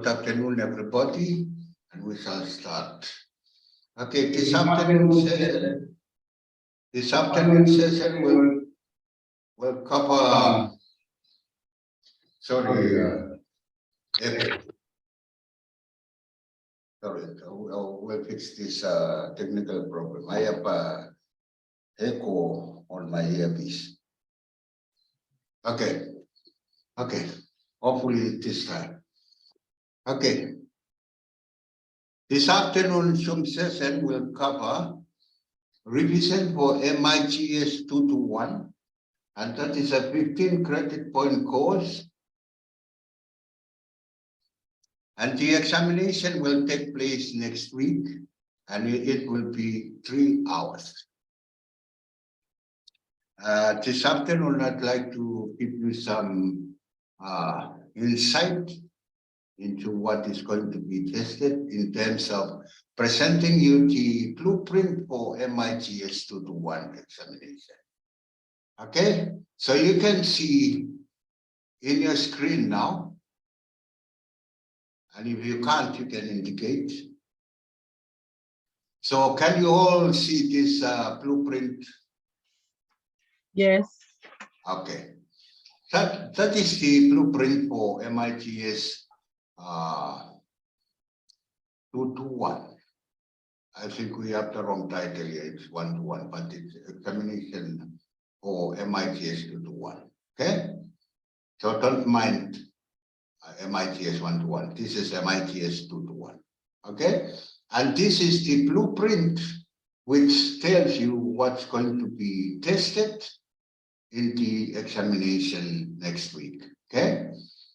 Good afternoon, everybody, and we shall start. Okay, this afternoon session will cover. Sorry, we'll fix this technical problem. I have echo on my earpiece. Okay. Hopefully this time. Okay. This afternoon Zoom session will cover revision for MIGS 221, and that is a 15 credit point course. And the examination will take place next week, and it will be 3 hours. This afternoon, I'd like to give you some insight into what is going to be tested in terms of presenting you the blueprint for MIGS 221 examination. Okay, so you can see in your screen now, and if you can't, you can indicate. So can you all see this blueprint? Yes. Okay, that is the blueprint for MIGS 221. I think we have the wrong title here. It's 121, but it's examination for MIGS 221. Okay, so don't mind MIGS 121. This is MIGS 221. Okay, and this is the blueprint which tells you what's going to be tested in the examination next week. Okay,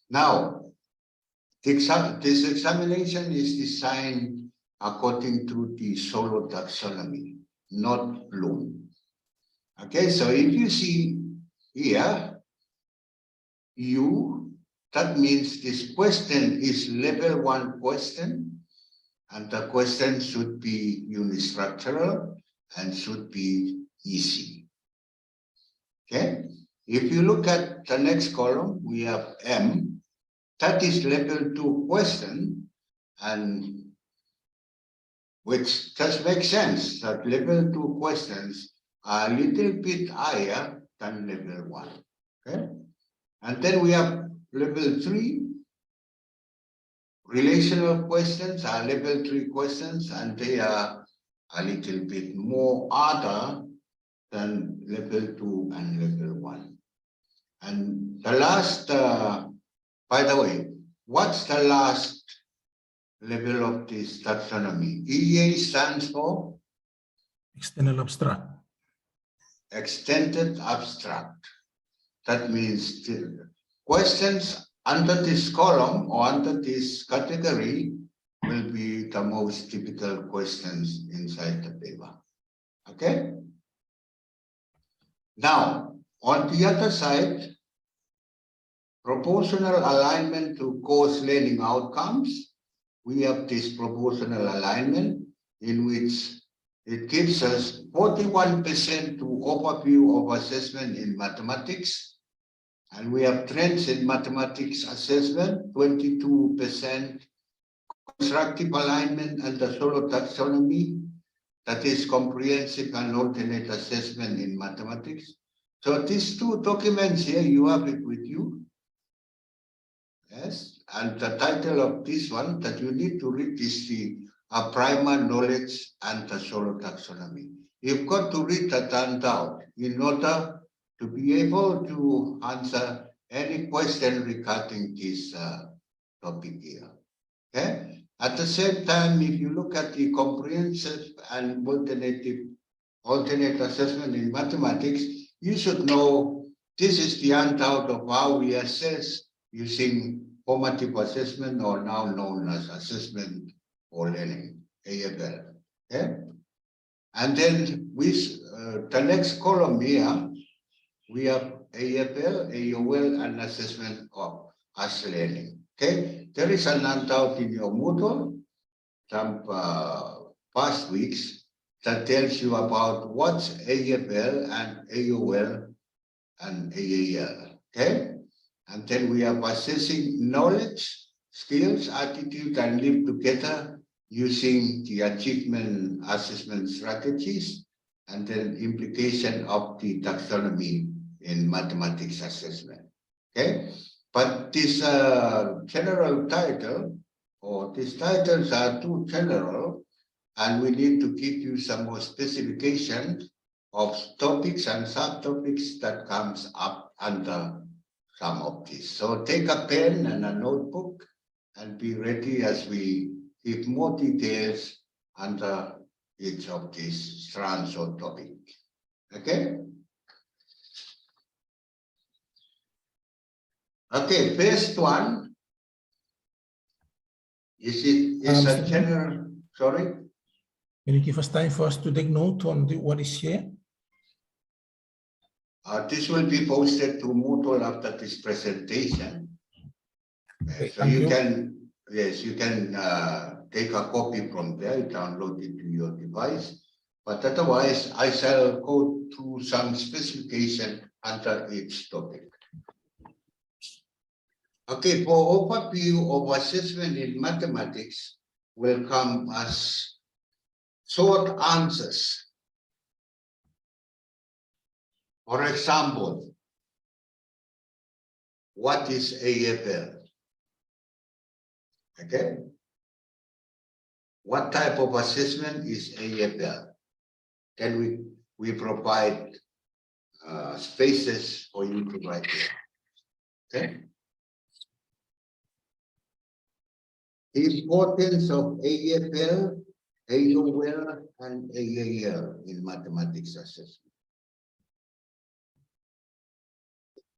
now this examination is designed according to the solo taxonomy, not Bloom. Okay, so if you see here, that means this question is level 1 question, and the question should be unistructural and should be easy. Okay, if you look at the next column, we have M. That is level 2 question, and which just makes sense that level 2 questions are a little bit higher than level 1. Okay, and then we have level 3. Relational questions are level 3 questions, and they are a little bit more harder than level 2 and level 1. And the last, by the way, what's the last level of this taxonomy? EA stands for? External abstract. Extended abstract. That means the questions under this column or under this category will be the most typical questions inside the paper. Okay? Now, on the other side, proportional alignment to course learning outcomes. We have this proportional alignment in which it gives us 41% to overview of assessment in mathematics. And we have trends in mathematics assessment, 22% constructive alignment and the solo taxonomy, that is comprehensive and alternate assessment in mathematics. So these two documents here, you have it with you. Yes, and the title of this one that you need to read is the primer knowledge and the solo taxonomy. You've got to read that handout in order to be able to answer any question regarding this topic here. Okay. At the same time, if you look at the comprehensive and alternate assessment in mathematics, you should know this is the handout of how we assess using formative assessment, or now known as assessment for learning, AFL. Okay? And then with the next column here, we have AFL, AOL, and assessment of as learning. Okay, there is an handout in your Moodle some past weeks that tells you about what's AFL and AOL and AAL. Okay, and then we have assessing knowledge skills, attitude, and live together using the achievement assessment strategies, and then implication of the taxonomy in mathematics assessment. Okay, but this general title, or these titles are too general, and we need to give you some more specification of topics and subtopics that comes up under some of these. So take a pen and a notebook and be ready as we give more details under each of these strands or topic. Okay? Okay, first one is a Mr. general, sorry? Can you give us time for us to take note on what is here? This will be posted to Moodle after this presentation. Okay, So thank you you. can, yes, you can take a copy from there, download it to your device. But otherwise, I shall go through some specification under each topic. Okay, for overview of assessment in mathematics will come as short answers. For example, what is AFL? Okay. What type of assessment is AFL? Then we provide spaces for you to write there. Okay. The importance of AFL, AOL, and AAL in mathematics assessment.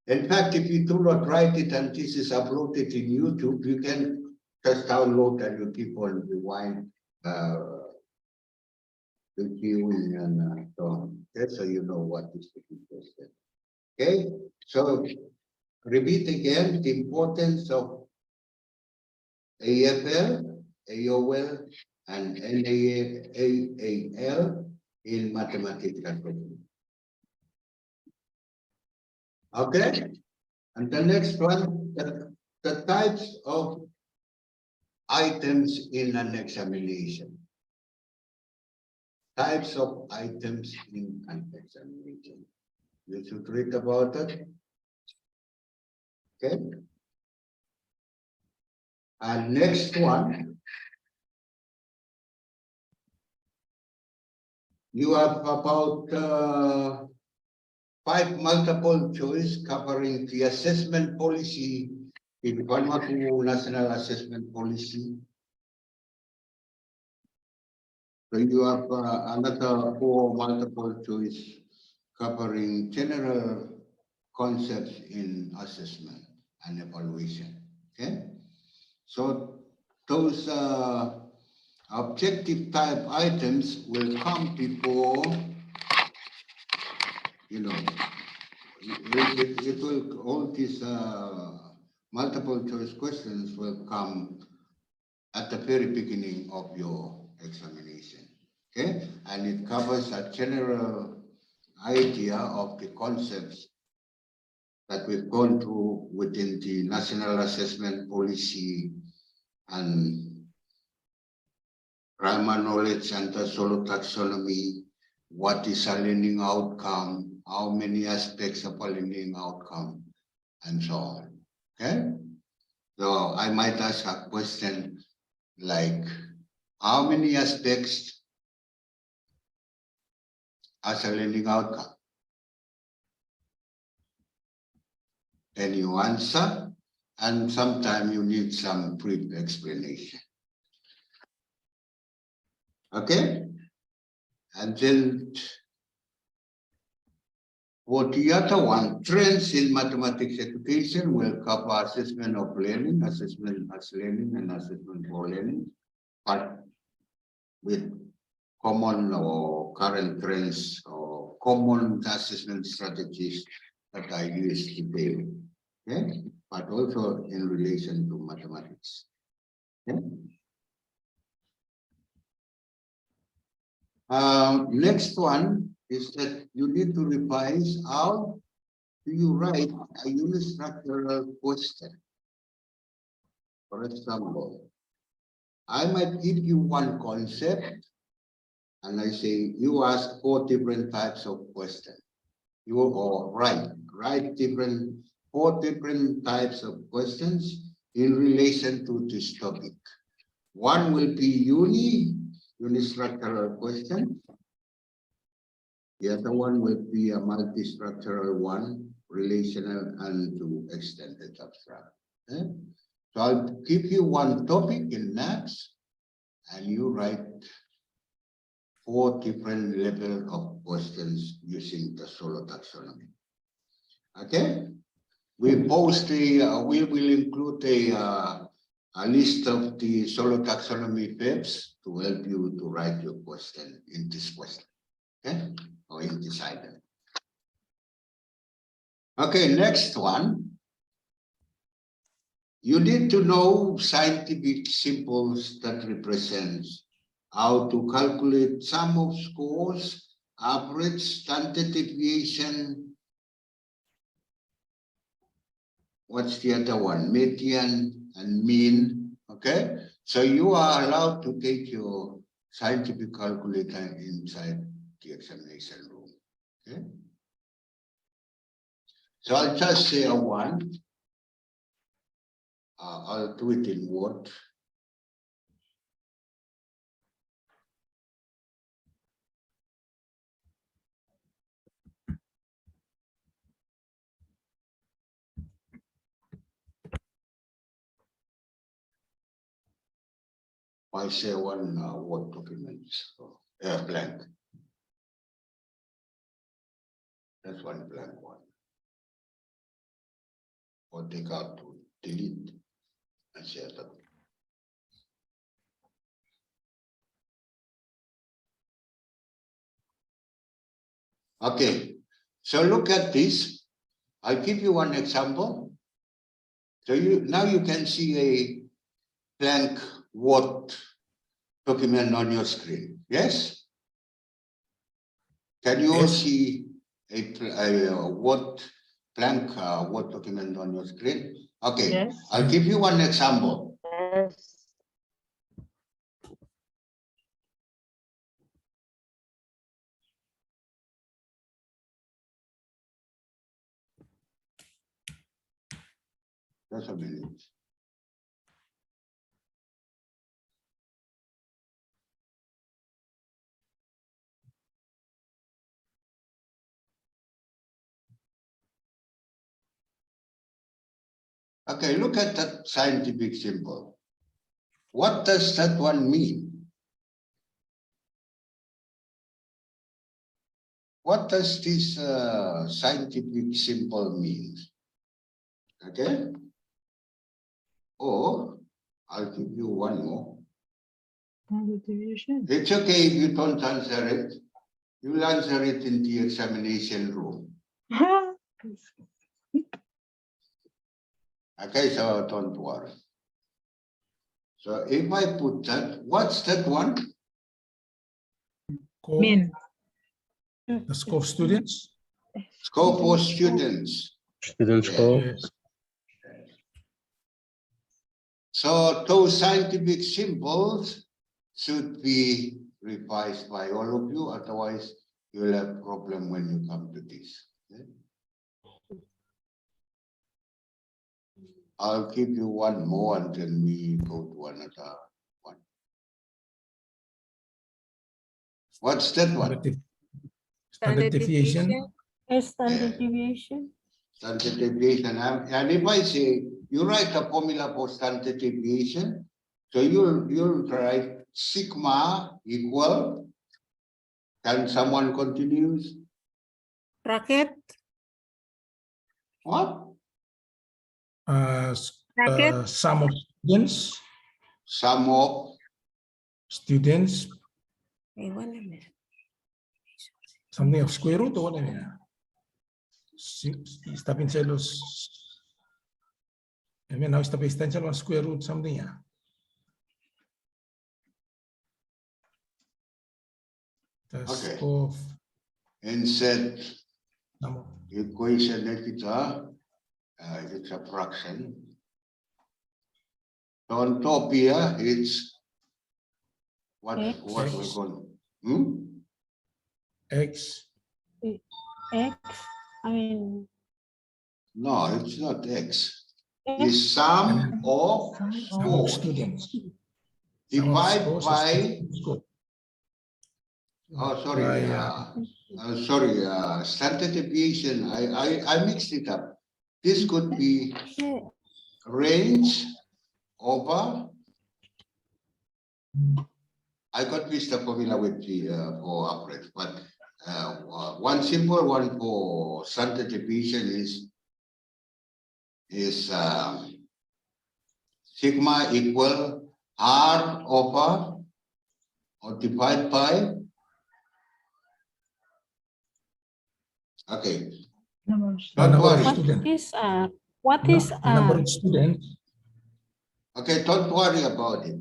In fact, if you do not write it and this is uploaded in YouTube, you can just download and you keep on rewind, reviewing and so on. Okay, so you know what is the question. Okay, so repeat again the importance of AFL, AOL, and NAAL in mathematics assessment. Okay, and the next one, the types of items in an examination. Types of items in an examination. You should read about it. Okay. And next one, you have about 5 multiple choice covering the assessment policy in Vanuatu National Assessment Policy. So you have another 4 multiple choice covering general concepts in assessment and evaluation. Okay, so those objective type items will come before, you know, it will, all these multiple choice questions will come at the very beginning of your examination. Okay, and it covers a general idea of the concepts that we've gone through within the National Assessment Policy and grammar knowledge and the solo taxonomy. What is a learning outcome? How many aspects of a learning outcome? And so on. Okay? So I might ask a question like, how many aspects as a learning outcome? Then you answer, and sometimes you need some brief explanation. Okay? And then for the other one, trends in mathematics education will cover assessment of learning, assessment as learning, and assessment for learning, but with common or current trends or common assessment strategies that are used today. Okay? But also in relation to mathematics. Okay? Next one is that you need to revise how do you write a unistructural question. For example, I might give you one concept and I say, you ask 4 different types of questions. You or write 4 different types of questions in relation to this topic. One will be unistructural question. The other one will be a multi-structural one, relational and to extended abstract. Okay? So I'll give you one topic in NAPS and you write 4 different levels of questions using the solo taxonomy. Okay? We post we will include a list of the solo taxonomy PEPs to help you to write your question in this question. Okay? Or in this item. Okay, next one. You need to know scientific symbols that represents how to calculate sum of scores, average, standard deviation. What's the other one? Median and mean. Okay, so you are allowed to take your scientific calculator inside the examination room. Okay, so I'll just say a one. I'll do it in Word. I say one Word document, so, blank. That's one blank one. Or take out to delete and share that. Okay, so look at this. I'll give you one example. So now you can see a blank Word document on your screen. Yes? Can you Yes. see a Word blank Word document on your screen? Okay, Yes. I'll give you one example. Yes. Just a minute. Okay, look at that scientific symbol. What does that one mean? What does this scientific symbol mean? Okay? Or I'll give you one more. It's okay if you don't answer it. You'll answer it in the examination room. Okay, so don't worry. So if I put that, what's that one? Min. The score of students. Score for students. Student Yeah. score. Yes. So those scientific symbols should be revised by all of you, otherwise you'll have problem when you come to this. Okay? I'll give you one more and then we go to another one. What's that one? Standard deviation. Standard deviation. Standard deviation. And if I say you write a formula for standard deviation, so you'll write sigma equal. Can someone continues? Bracket. What? Bracket. Sum of students. Sum of Students. Something of square root or whatever. Está pensando los. I mean, now está pensando on square root something. Yeah. Okay. Of instead sum equation kita, it's a fraction. So on top here, it's what X. we call X. X. I mean, No, it's not X. X. It's sum of Sum of scores students. Sum of divide scores of by. student score. Oh, sorry. Sorry. Standard deviation. I mixed it up. This could be range over. I got Mr. formula with the for average, but one simple one for standard deviation is sigma equal R over or divide by. Okay. Don't Number of worry. students. What is Number of students. Okay, don't worry about it.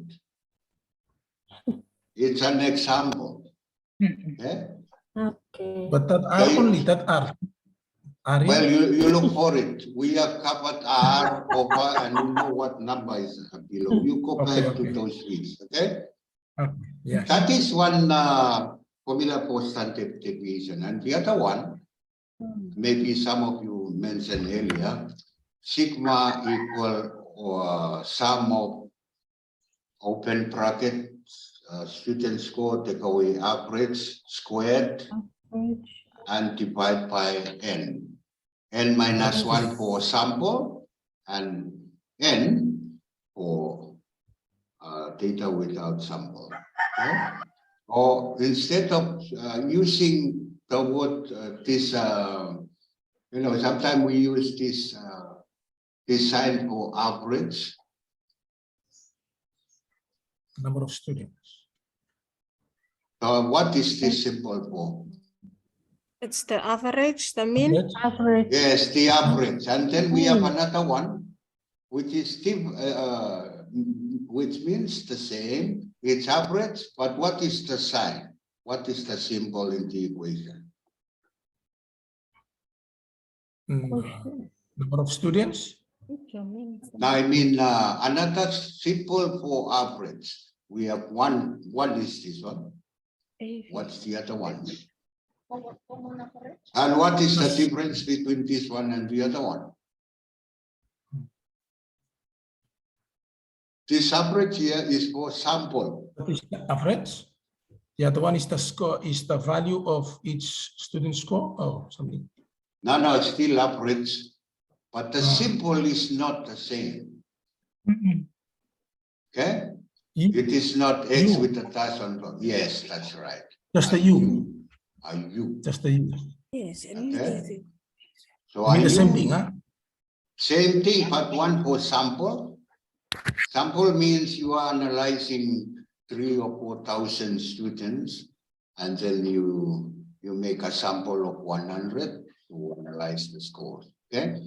It's an example. Okay? Okay. But that R Okay. only, that R. R. Well, you look for it. We have covered R over and you know what number is below. You go back to those sheets, okay? Yeah. That is one formula for standard deviation. And the other one, maybe some of you mentioned earlier, sigma equal or sum of open bracket student score, take away average squared and divide by n. N minus 1 for sample and n for data without sample. Okay? Or instead of using the word sometimes we use this sign for average. Number of students. What is this symbol for? It's the average, the mean. Average. Yes, the average. And then we have another one, which is which means the same. It's average, but what is the sign? What is the symbol in the equation? Number of students. Now, I mean, another symbol for average. We have one. What is this one? What's the other one? And what is the difference between this one and the other one? This average here is for sample. What is the average? The other one is the score, is the value of each student score or something. No, it's still average, but the symbol is not the same. Okay? It is not X with a dash on top. Yes, that's right. Just the U. Are you? Just the U. Yes. Okay. So I are mean the you? same thing, huh? Same thing, but one for sample. Sample means you are analyzing 3,000 or 4,000 students, and then you make a sample of 100 to analyze the scores. Okay.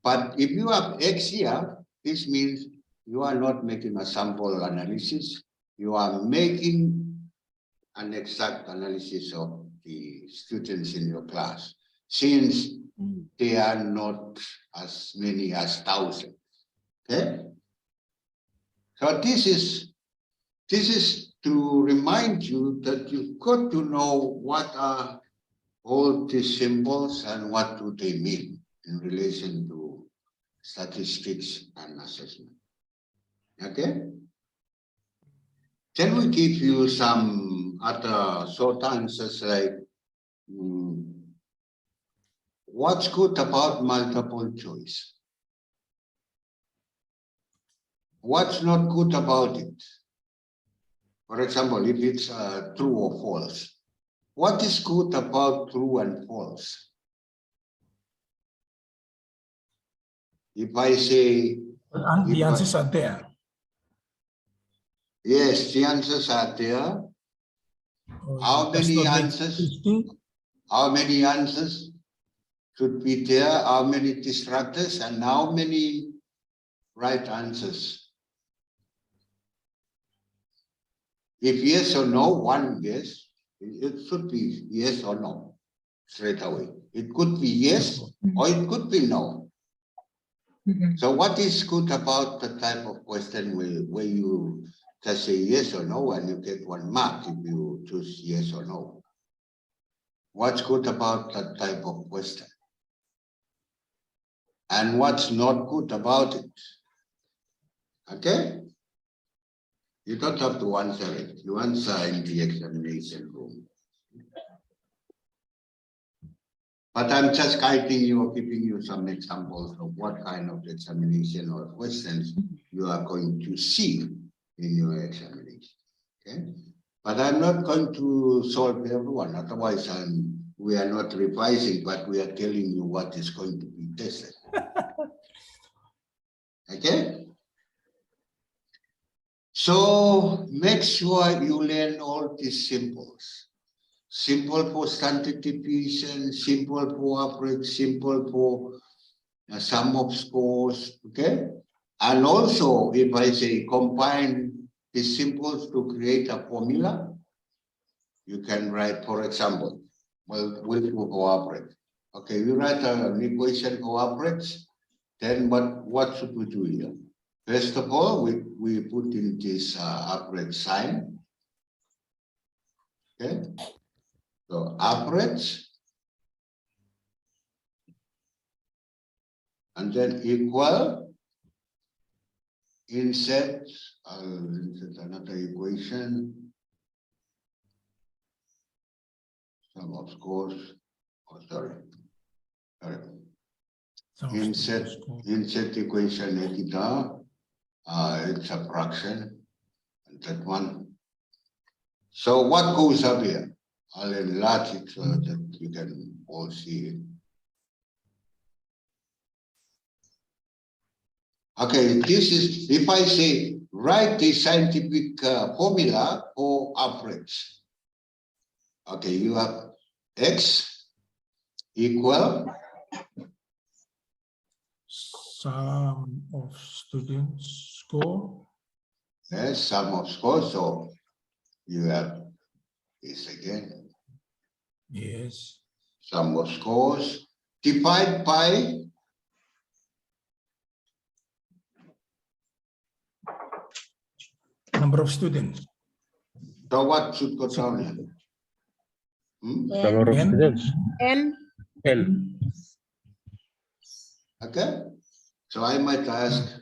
But if you have X here, this means you are not making a sample analysis. You are making an exact analysis of the students in your class, since they are not as many as 1,000. Okay. So this is to remind you that you've got to know what are all these symbols and what do they mean in relation to statistics and assessment. Okay? Can we give you some other short answers like what's good about multiple choice? What's not good about it? For example, if it's true or false. What is good about true and false? If I say... The answers are there. Yes, the answers are there. How many answers? How many answers should be there? How many distractors and how many right answers? If yes or no, one yes, it should be yes or no straight away. It could be yes or it could be no. So what is good about the type of question where you just say yes or no and you get 1 mark if you choose yes or no? What's good about that type of question? And what's not good about it? Okay? You don't have to answer it. You answer in the examination room. But I'm just guiding you or giving you some examples of what kind of examination or questions you are going to see in your examination. Okay? But I'm not going to solve everyone. Otherwise, we are not revising, but we are telling you what is going to be tested. Okay? So make sure you learn all these symbols. Simple for standard deviation, simple for average, simple for sum of scores, okay? And also, if I say combine the symbols to create a formula, you can write, for example, we'll do for average. Okay, you write an equation for average, then what should we do here? First of all, we put in this average sign, okay? So average, and then equal, insert another equation, sum of scores, insert equation editor, it's a fraction, and that one. So what goes up here? I'll enlarge it so that you can all see it. Okay, this is, if I say, write the scientific formula for average. Okay, you have X equal Sum of students score. yes, sum of scores. So you have this again. Yes. Sum of scores divide by Number of students. so what should go down here? Number of N. students. N. N. Okay, so I might ask,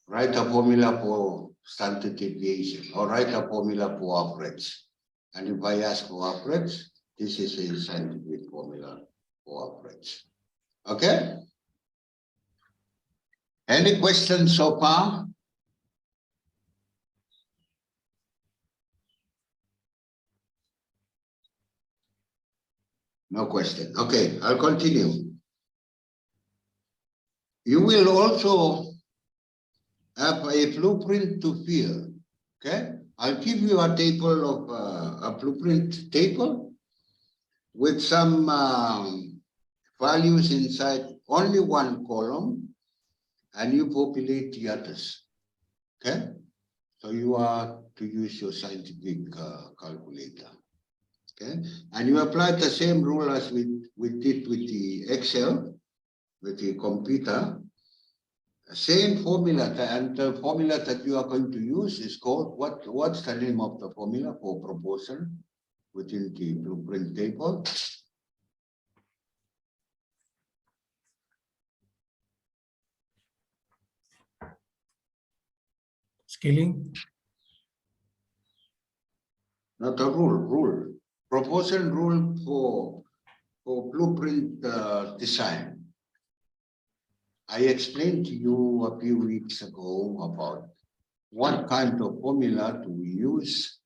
write a formula for standard deviation or write a formula for average. And if I ask for average, this is a scientific formula for average. Okay? Any questions so far? No question. Okay, I'll continue. You will also have a blueprint to fill. Okay, I'll give you a table of a blueprint table with some values inside only one column, and you populate the others. Okay, so you are to use your scientific calculator. Okay, and you apply the same rule as we did with the Excel, with the computer. Same formula, and the formula that you are going to use is called, what's the name of the formula for proportion within the blueprint table? Scaling. Not a rule. Proportion rule for blueprint design. I explained to you a few weeks ago about what kind of formula do we use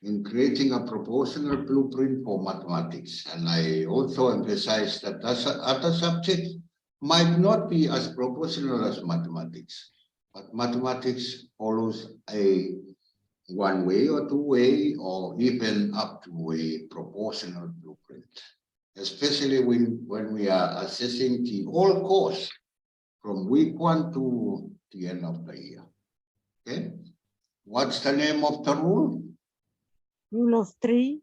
in creating a proportional blueprint for mathematics. And I also emphasized that other subjects might not be as proportional as mathematics, but mathematics follows a one way or two way or even up to a proportional blueprint, especially when we are assessing the whole course from week 1 to the end of the year. Okay, what's the name of the rule? Rule of 3.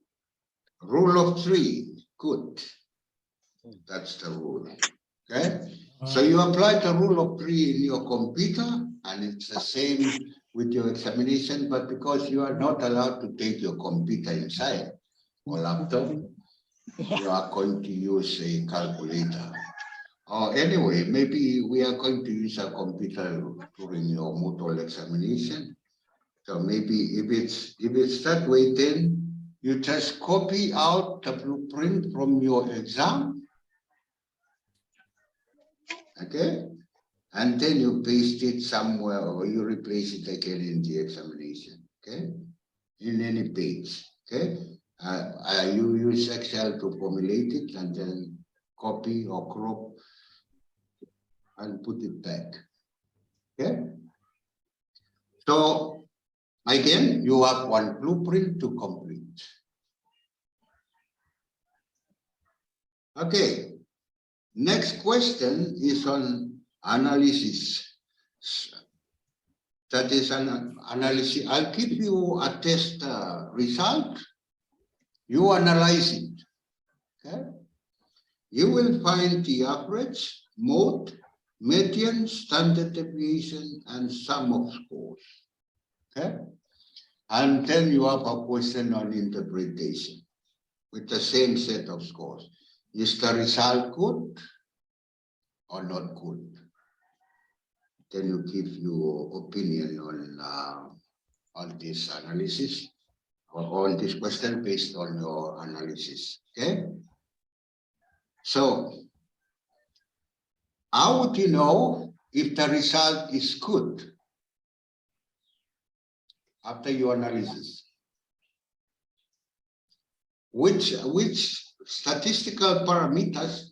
Rule of 3. Good. That's the rule. Okay. So you apply the rule of three in your computer, and it's the same with your examination, but because you are not allowed to take your computer inside or laptop, you are going to use a calculator. Or anyway, maybe we are going to use a computer during your model examination. So maybe if it's that way, then you just copy out the blueprint from your exam. Okay? And then you paste it somewhere or you replace it again in the examination. Okay? In any page. Okay? You use Excel to formulate it and then copy or crop and put it back. Okay? So again, you have one blueprint to complete. Okay. Next question is on analysis. That is an analysis. I'll give you a test result. You analyze it. Okay? You will find the average, mode, median, standard deviation, and sum of scores. Okay? And then you have a question on interpretation with the same set of scores. Is the result good or not good? Then you give your opinion on this analysis or on this question based on your analysis. Okay? So, how would you know if the result is good after your analysis? Which statistical parameters,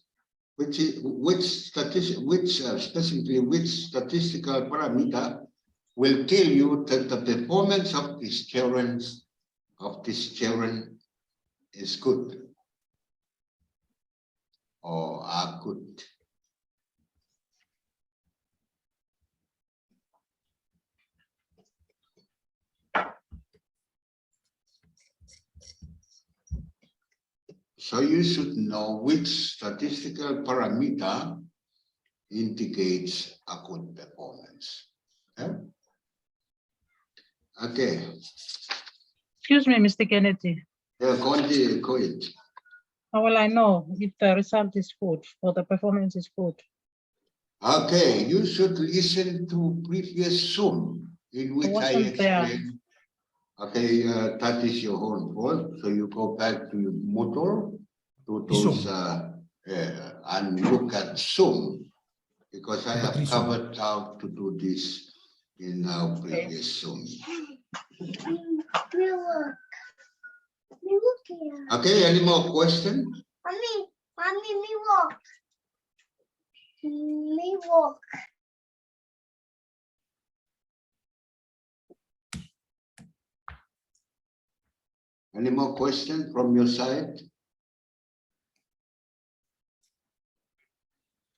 specifically which statistical parameter will tell you that the performance of this children is good or are good? So you should know which statistical parameter indicates a good performance. Okay? Okay. Excuse me, Mr. Kennedy. Yeah, go ahead. How will I know if the result is good or the performance is good? Okay, you should listen to previous Zoom in which I explained. Okay, that is your own fault. So you go back to your motor, to those, and look at Zoom, because I have covered how to do this in our previous Zoom. Okay, any more questions? Mommy, me walk. Me walk. Any more questions from your side?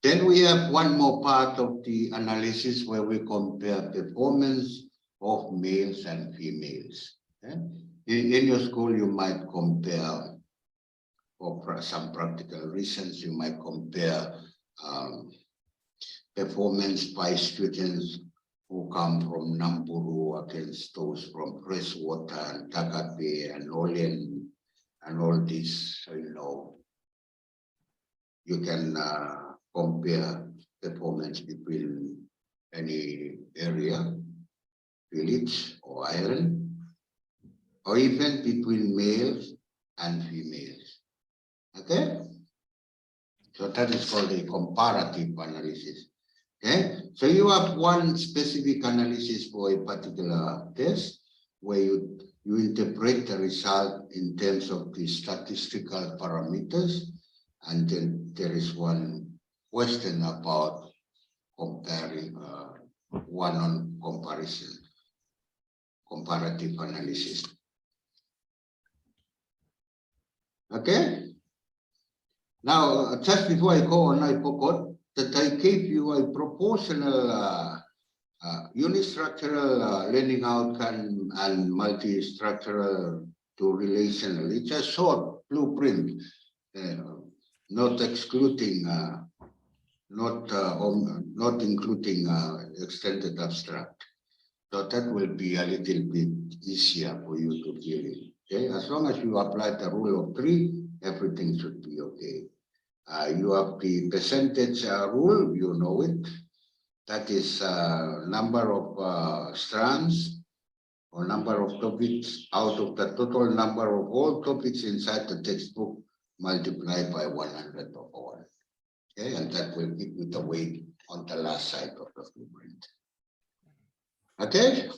Then we have one more part of the analysis where we compare performance of males and females. Okay? In your school, you might compare, for some practical reasons, you might compare performance by students who come from Nampuru against those from Freshwater and Takape and Olean and all this. So, you know, you can compare performance between any area, village or island, or even between males and females. Okay? So that is called a comparative analysis. Okay? So you have one specific analysis for a particular test where you interpret the result in terms of the statistical parameters, and then there is one question about comparing one-on comparison, comparative analysis. Okay? Now, just before I go on, I forgot that I gave you a proportional unistructural learning outcome and multi-structural to relational. It's a short blueprint, not excluding not including extended abstract. So that will be a little bit easier for you to deal in. Okay, as long as you apply the rule of 3, everything should be okay. You have the percentage rule, you know it. That is number of strands or number of topics out of the total number of all topics inside the textbook multiplied by 100 of all. Okay, and that will give you the weight on the last side of the blueprint. Okay.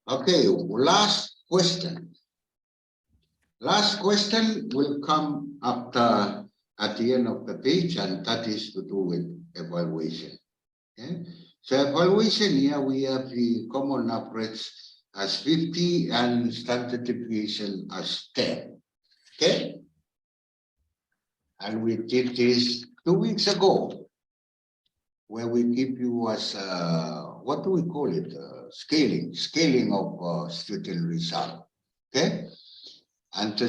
Okay, last question. Last question will come after at the end of the page, and that is to do with evaluation. Okay? So evaluation here we have the common average as 50 and standard deviation as 10. Okay. And we did this 2 weeks ago, where we give you as what do we call it? Scaling of student result. Okay. And to,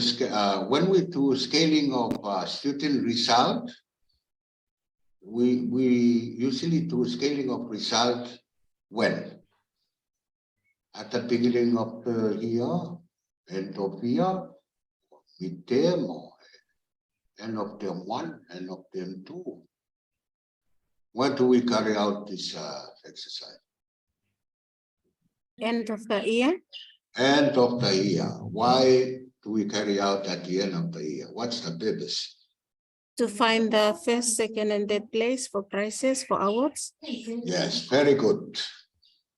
when we do scaling of student result, we usually do scaling of result when? At the beginning of the year, end of year, midterm, or end of term 1, end of term 2. Where do we carry out this exercise? End of the year. End of the year. Why do we carry out at the end of the year? What's the purpose? To find the first, second, and third place for prizes for awards. Yes, very good.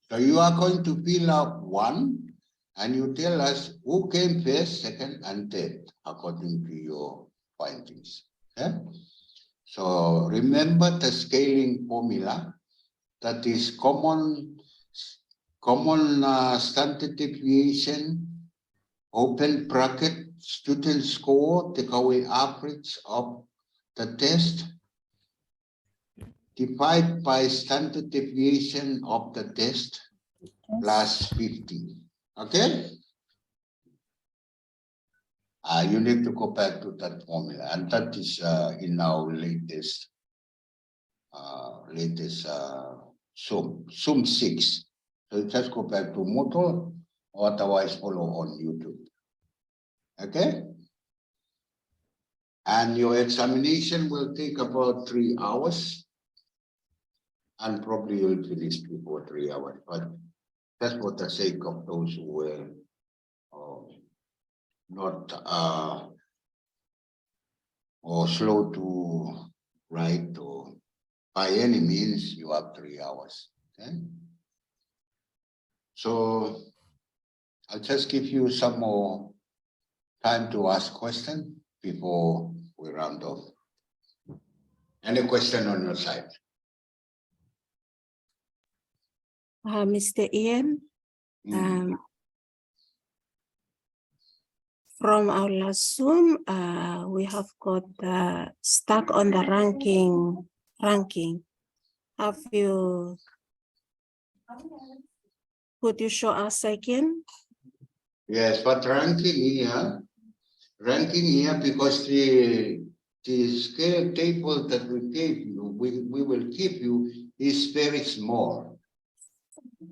So you are going to fill out 1 and you tell us who came first, second, and third according to your findings. Okay? So remember the scaling formula, that is common standard deviation, open bracket, student score, take away average of the test, divide by standard deviation of the test plus 50. Okay? You need to go back to that formula, and that is in our latest Zoom 6. So just go back to Moodle, or otherwise follow on YouTube. Okay? And your examination will take about 3 hours, and probably you'll finish before 3 hours. But that's for the sake of those who were not or slow to write, or by any means you have 3 hours. Okay? So I'll just give you some more time to ask questions before we round off. Any question on your side? Mr. Ian, from our last Zoom, we have got stuck on the ranking. Have you? Could you show us again? Yes, but ranking here because the scale table that we gave you, we will give you is very small.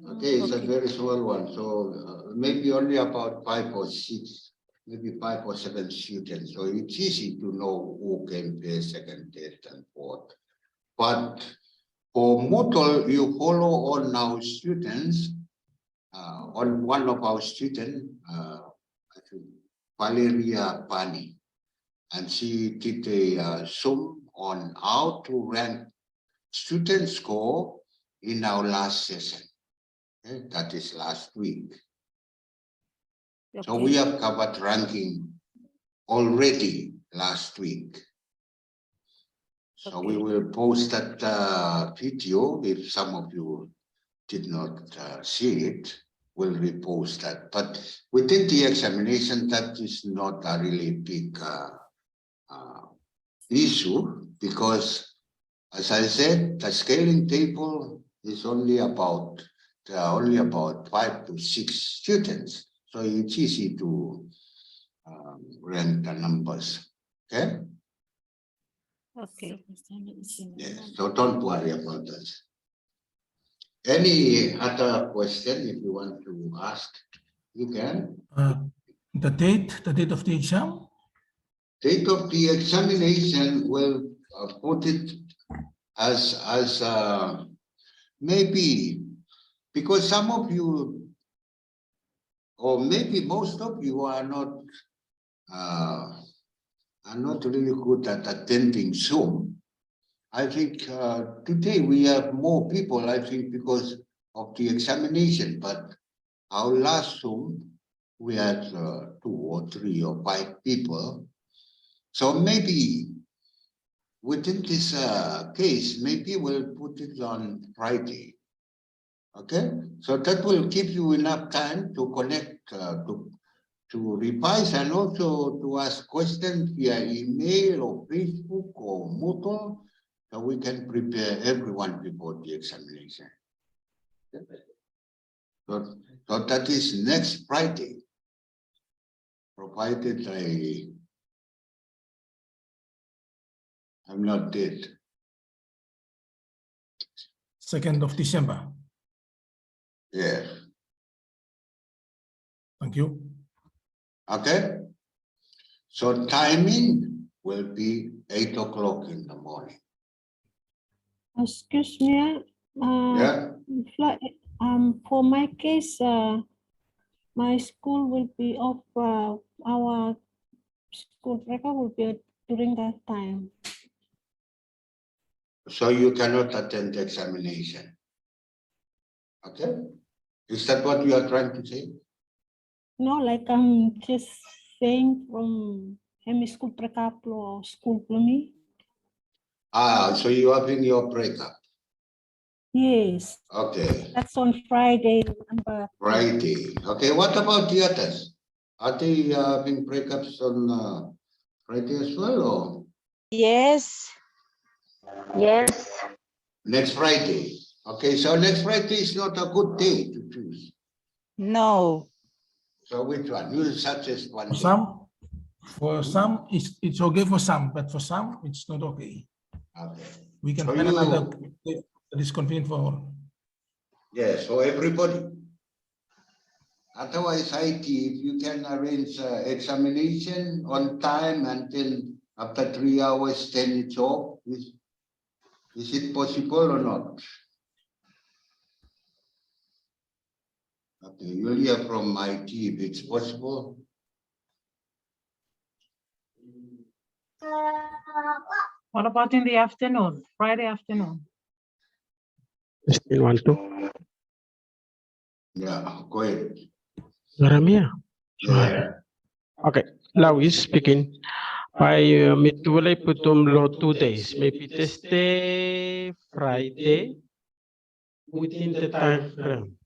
Okay, it's a very small one. So maybe only about 5 or 6, maybe 5 or 7 students. So it's easy to know who came first, second, third, and fourth. But for Moodle, you follow on our students, on one of our students, Valeria Pani, and she did a Zoom on how to rank student score in our last session. Okay? That is last week. Okay. So we have covered ranking already last week. So we will post that video. If some of you did not see it, we'll repost that. But within the examination, that is not a really big issue, because, as I said, the scaling table is only about 5 to 6 students. So it's easy to rank the numbers. Okay. Okay. Yes, so don't worry about that. Any other question if you want to ask, you can. The date of the exam? Date of the examination will put it as maybe, because some of you, or maybe most of you are not really good at attending Zoom. I think today we have more people, I think, because of the examination, but our last Zoom, we had 2 or 3 or 5 people. So maybe within this case, maybe we'll put it on Friday. Okay, so that will give you enough time to connect, to revise, and also to ask questions via email or Facebook or Moodle, so we can prepare everyone before the examination. So that is next Friday, provided I'm not dead. 2nd of December. Yeah. Thank you. Okay. So timing will be 8 o'clock in the morning. Excuse me, Yeah. for my case, my school will be off, our school break will be during that time. So you cannot attend the examination. Okay. Is that what you are trying to say? No, like I'm just saying from hemi school breakup or school me. So you are having your breakup. Yes, Okay. that's on Friday. But Friday. Okay. What about the others? Are they having breakups on Friday as well, or Yes. Yes. next Friday? Okay. So next Friday is not a good day to choose. No. So which one? You suggest one day. For some, it's okay for some, but for some, it's not okay. Okay. We can So find you- another day that is convenient for all. Yeah, so everybody. Otherwise, IT, if you can arrange examination on time and then after 3 hours, then it's off, is it possible or not? Okay, you'll hear from IT if it's possible. What about in the afternoon, Friday afternoon? Still want to? Yeah, go ahead. Ramia. Yeah. Okay. Now is speaking. I mitulay putum lo 2 days. Maybe test Friday within the time frame.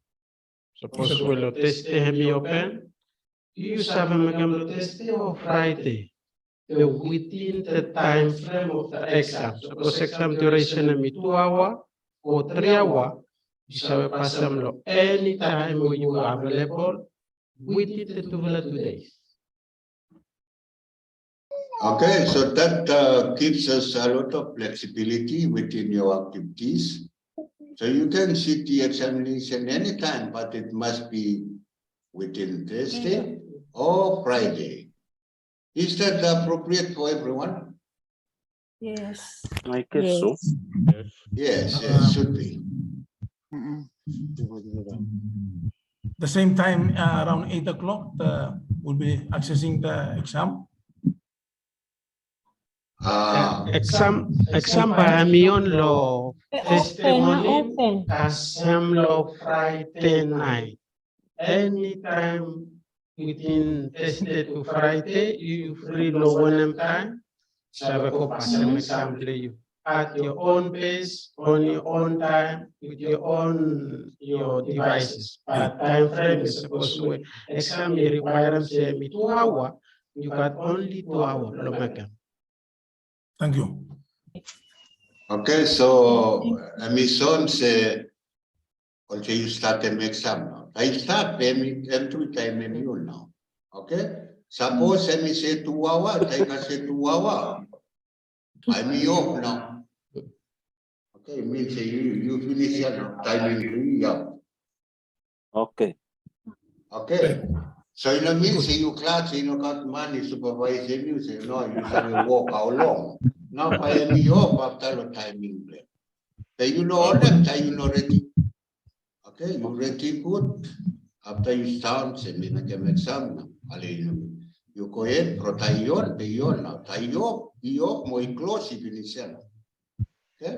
Suppose we lo test hemi open. You sabi magam lo test o Friday. Within the time frame of the exam. Suppose exam duration na 2 hour or 3 hour. You sabi pasam lo anytime when you are available within the 2 days. Okay, so that gives us a lot of flexibility within your activities. So you can sit the examination anytime, but it must be within Thursday or Friday. Is that appropriate for everyone? yes. I guess so. Yes, yes, should be. The same time, around 8 o'clock, we'll be accessing the exam. Exam bahamion lo testimony Open. asam lo Friday night. Anytime within Thursday to Friday, you free lo one time. Sabi ko pasam exam you at your own pace, on your own time, with your devices. But time frame is supposed to exam you require say 2 hour. You got only 2 hour lo magam. Thank you. Okay, so Amazon say, okay, you start the exam now. I start every time now. Okay, suppose I say 2 hours, I can say 2 hours. I'm off now. Okay, means you finish your timing 3, yeah. Okay. Okay. So you know means you class, you know, got money supervising you say no, you say walk how long. Now I am off after the timing. Then you know all them time you know ready. Okay, you ready good. After you start, say me make exam now. You go ahead, protayon, beyon now. Tayo, iyo, mo close if you okay?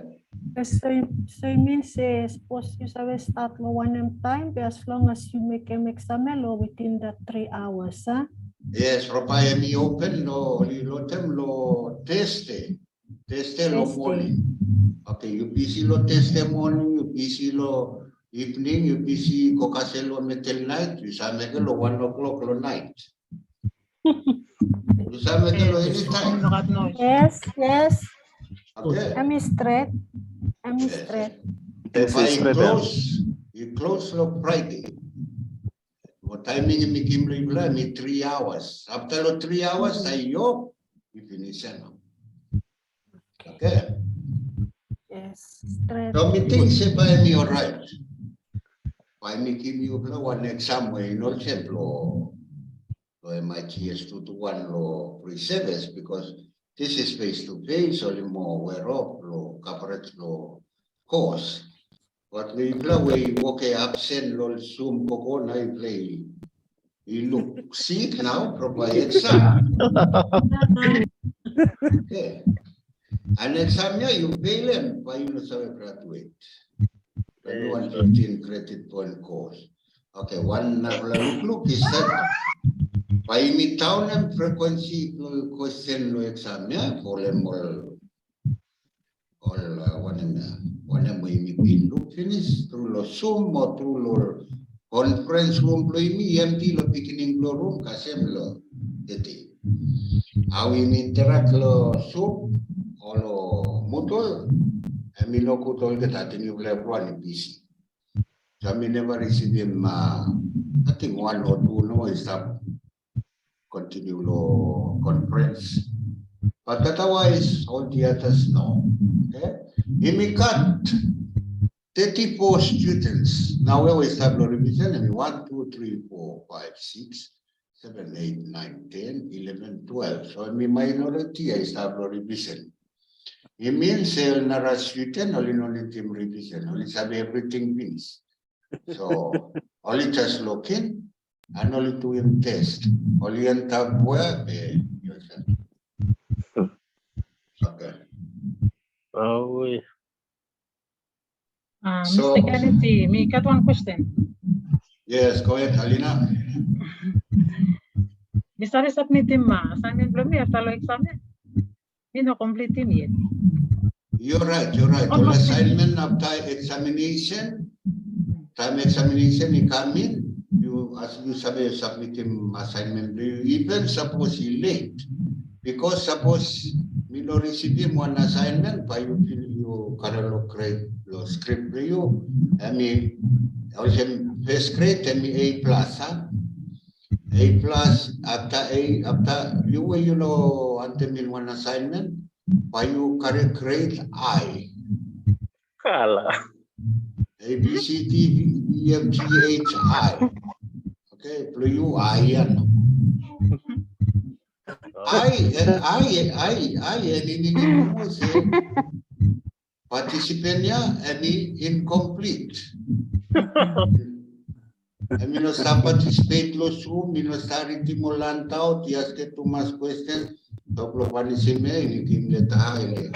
So it means suppose you start lo one time, but as long as you make an exam lo within the 3 hours, huh? Yes, propaya mi open lo tem lo teste lo Teste. morning. Okay, you busy lo teste morning, you busy lo evening, you busy kokase lo metal night, you sa make lo 1 o'clock lo night. You sa make lo anytime. Yes, yes. Okay. I'm straight. I'm Yes. straight. If I close, you close lo Friday. What timing mi kimli bla mi 3 hours. After lo 3 hours, I yo, you finish now. Okay. Yes, straight. So me think say by me all right. By me give you one exam where you know lo MIGS 221 lo pre-service because this is face to face only more aware of lo corporate lo course. But we play okay absent lo Zoom koko na play. You look sick now, provide exam. Okay. An exam you fail them, but you know graduate. 115 credit point course. Okay, one look is that by me town and frequency question lo exam for them all one me pin look finish through lo Zoom or through lo conference room lo empty lo beginning lo room kasem lo jadi. How we interact lo Zoom or lo mutual. I mean, no good all that I think you will have one busy. So I mean, never receive him. I think 1 or 2 no is up. Continue lo conference, but otherwise all the others no. Okay, he may cut 34 students. Now we always have lo revision. I mean, 1, 2, 3, 4, 5, 6, 7, 8, 9, 10, 11, 12. So I mean, minority I have lo revision. It means nara student only team revision, only have everything finished. So only just looking and only doing test. Only on top where yourself. Okay. Oh, So- Mr. Kennedy, me got one question. Yes, go ahead, Alina. You started submitting my assignment for me after the exam. You know, completing yet. You're right, you're right. All assignment after examination, time examination, you come in, you as you submit him assignment, you even suppose you late. Because suppose me no receive him one assignment, by you feel you can create your script for you. I mean, also first grade, I mean A plus, huh? A plus after A after you know until mean one assignment, by you correct grade I. kalah. A B C D E F G H I. Okay, plus you I yan. Ini mo say participant niya any incomplete. I mean, no stop participate lo Zoom, no start mo lantaw, tias ke too much questions, toplo panisime, ini kim leta ile.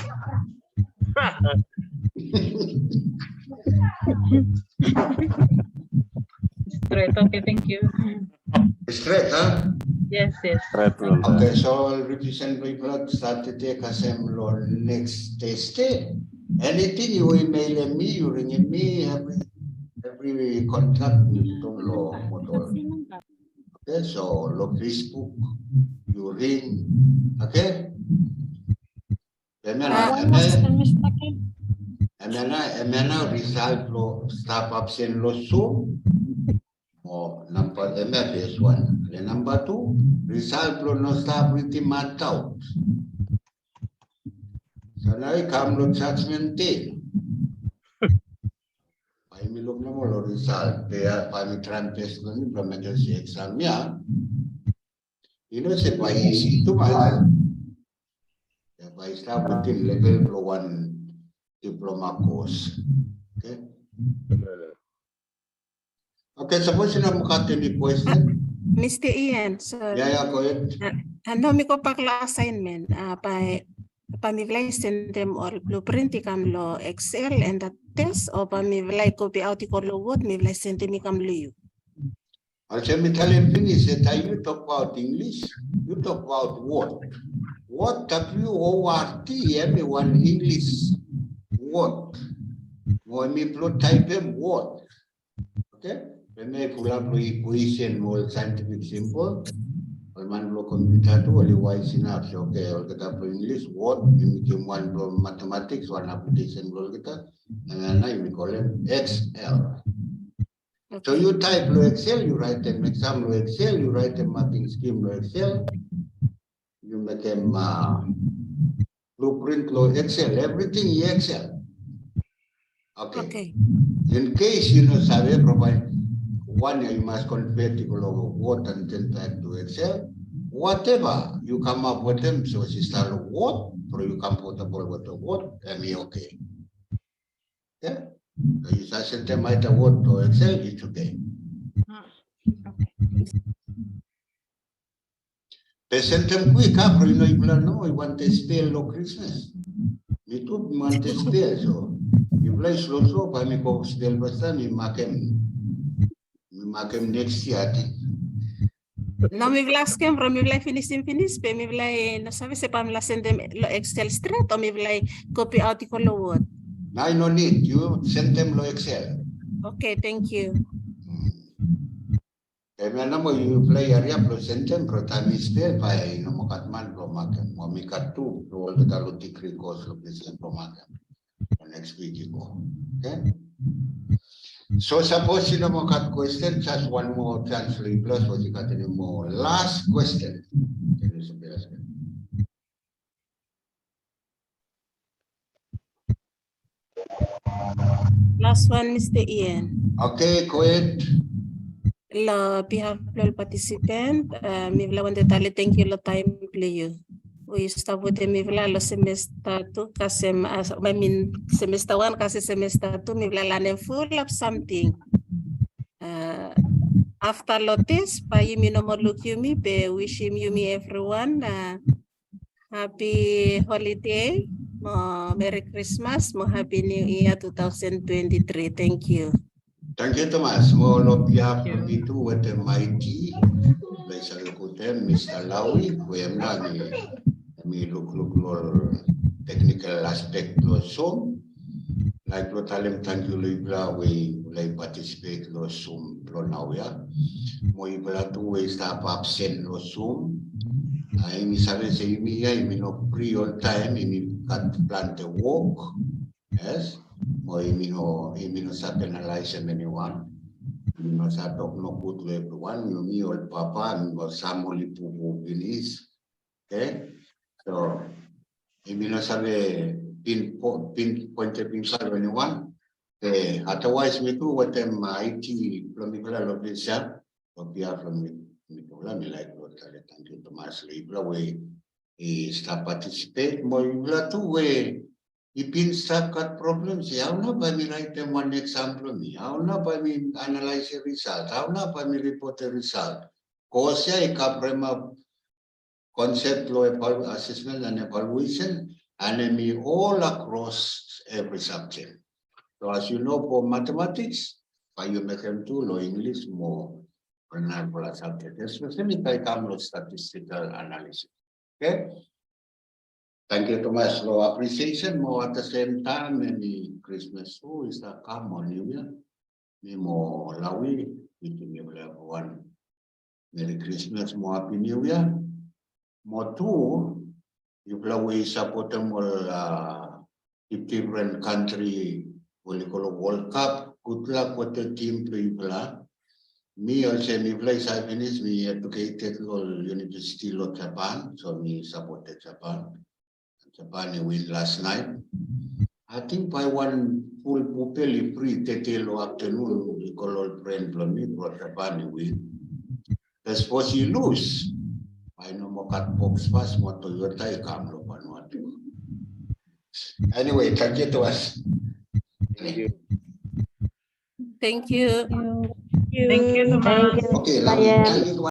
Straight, okay, thank you. Straight, huh? Yes, yes. Right, Lula. Okay, so represent people started take assembly next test. Anything you email me, you ring me, every contact me to lo motor. Okay, so lo Facebook, you ring, okay? Emena result lo staff absent lo Zoom. Oh, number MF is 1. The number 2, result lo no staff written marked out. So now I come to judgment day. I me look no more result. They are by me tram test no implemented exam. Yeah. You know, say by easy too much. By start within level 1 diploma course. Okay. Okay, suppose you know any question. Mr. Ian, sorry. Yeah, go ahead. Ano mi ko pakla assignment pa mi vlay send them all blueprint ikam lo Excel and the test o pa mi vlay copy out ko lo Word mi vlay send them ikam lo you. Also, me tell him finish that you talk about English, you talk about what? What WORT, everyone English word. More me plot type him what? Okay? When I pull up the equation more scientific simple, or man blow computer too, only wise enough. So okay, I'll get up English what, you became one from mathematics, one application will get up, and then I will call it XL. So Okay. you type lo Excel, you write an exam lo Excel, you write a mapping scheme lo Excel, you make them blueprint lo Excel, everything in Excel. Okay. Okay. In case you know sabe provide one you must convert it lo Word and then type to Excel. Whatever you come up with them, so it's start Word, or you comfortable with the Word, and be okay. Yeah. So you send them either Word or Excel, it's okay. Present them quick, pero you know, you know, I want to spell lo Christmas. Me too want to spell, so you play slow, but me go spell basta, me make him next year. No mi vlay skem ro mi vlay finish pe mi vlay no sabe se pa mi la send them lo Excel straight o mi vlay copy out ko lo Word. Now no need, you send them lo Excel. Okay, thank you. Kaya na mo you play area pro send them pro time spell pa no mo katman pro makem, mo mi katu pro all the talo tikri course lo present pro makem. Next week you go. Okay? So suppose you know more cut question, just one more chance to plus what you got any more. Last question. Last one, Mr. Ian. Okay, go ahead. La behalf of participant, mi vla wande tali thank you lo time play you. We start with the mi vla lo semester 2 kasi I mean semester 1 kasi semester 2 mi vla learn full of something. After lotis pa yumi no more look yumi be wish him yumi everyone happy holiday, Merry Christmas, Happy New Year 2023. Thank you. Thank you, Thomas. More of behalf of me too with the mighty. Let's look at them, Mr. Lawi. We am not me look technical aspect also. Like lo talem thank you Libra we like participate lo Zoom lo now ya. Mo ibla tu we stop absent lo Zoom. Ay mi sabi sa imi ya imi no pre all time imi cut plan the walk. Yes. Mo imi no sa penalize anyone. Imi no sa talk no good to everyone. Mi all papa mi no samoli pupu binis. Okay. So imi no sabi pinpoint anyone. Otherwise, we do what them IT from the location of the from the like what thank you Thomas Libra way start participate more two way if in start got problems how not by me write them one example me how not by me analyze the result how not by me report the result cause ya ikaprema concept law assessment and evaluation and me all across every subject. So as you know, for mathematics, you make them do law English more reliable subject. Especially if I come with statistical analysis. Okay. Thank you, Thomas. Law appreciation more at the same time. Maybe Christmas. Oh, is that come on New Year? Me more lawi. We have one. Merry Christmas, more Happy New Year. More two, you play support them all different country will call World Cup. Good luck with the team play. Me also me play Japanese, me educated all University of Japan, so me supported Japan. Sabani win last night. I think by one full pupil free tetelo afternoon we call all friend plani pro Sabani win. That's what you lose. I know mo cut box fast mo Toyota ikam lo panuatu. Anyway, thank you to us. Thank you. Thank you. Thank you, Tomas. Okay, Ryan. thank you.